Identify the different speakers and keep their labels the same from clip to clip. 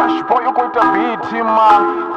Speaker 1: Cash boy, you going to beat him, man.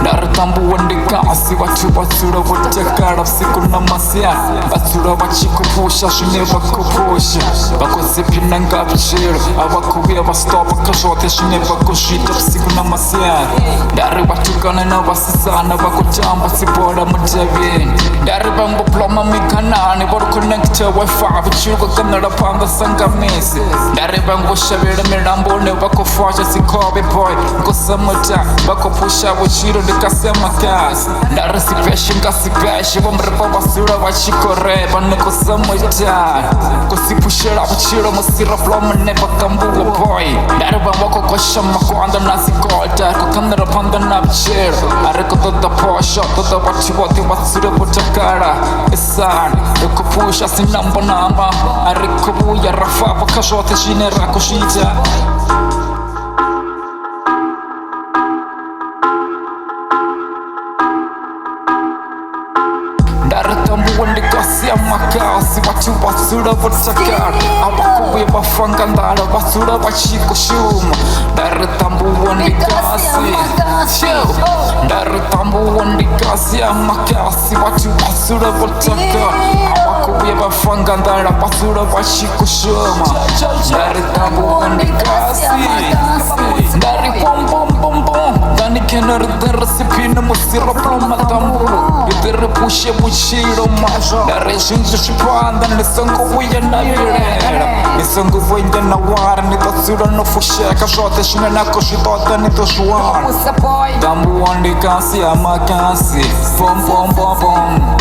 Speaker 2: Naratambua ndikasi watu basura watakara siku na masya basura bachikupusha shine bakupusha bakosipina ngabiciro abakubiye bastopa kashote shine bakushita siku na masya dari batukana na basisana bakutamba sibora mutebye dari bambo ploma mikanani bor connect wifi bichuko kanara panga sangamisi dari bambo shabira mirambo ne bakufasha sikobe boy ngosamata bakupusha buchiro ndikasema kasi ndarasipeshi ngasipeshi bamrepa basura bachikoreba nikosamata kusipushira buchiro musira floma never kambuwa boy ndaribamba kokosha makwanda nasikota kokandara panda nabichiro ariko toda posha toda bachibote basura butakara isan ukupusha sinamba namba ariko buya rafa bakashote shine rakoshita Ndaratambua ndikasi amakasi watu basura batakara abakubiye bafanga ndara basura bachikushuma ndaratambua ndikasi ndaratambua ndikasi amakasi watu basura batakara abakubiye bafanga ndara basura bachikushuma ndaratambua ndikasi ndari bom bom bom bom dani kenar darasipina musira ploma tambu idere pushe buchiro majo dare shinje shipanda nisongo wiya na yirera nisongo wiya na war ni tatsura no fusheka shote shina na koshitota ni toshwan tambu wandi kasi amakasi bom bom bom bom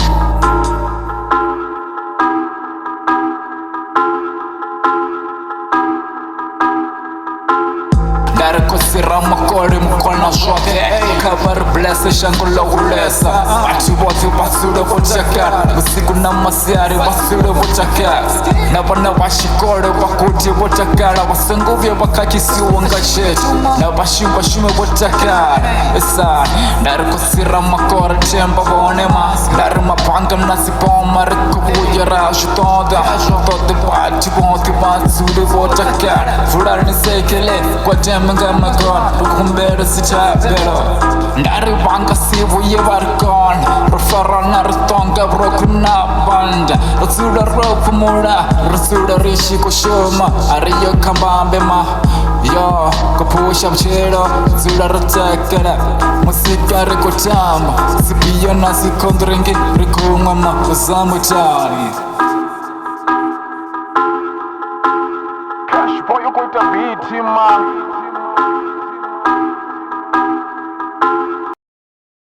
Speaker 2: Kosira makore mukona shote Kabar blessa shango lagulesa Watu bote basura bochaka Usiku na masyari basura bochaka Nabana bashikore bakuti bochakara Wasanguvya bakakisi wangashet Nabashimba shume bochaka Esa Nari kosira makore temba bonema Nari mapanga nasipoma Rikubu yara shutonda Tote bati bote basura bochaka Fura nisekele kwa temba magon lukumbero sitabero ndari banga sibu yebarkon rofara nartonga brokuna banda rasura ropumura rasura rishi kushoma ariyo kambambe ma yo kapusha mchero rasura rotakara musika rikotamba sibiyo nasikondrengi rikumama usamutani
Speaker 1: Cash boy, you going to beat him, man.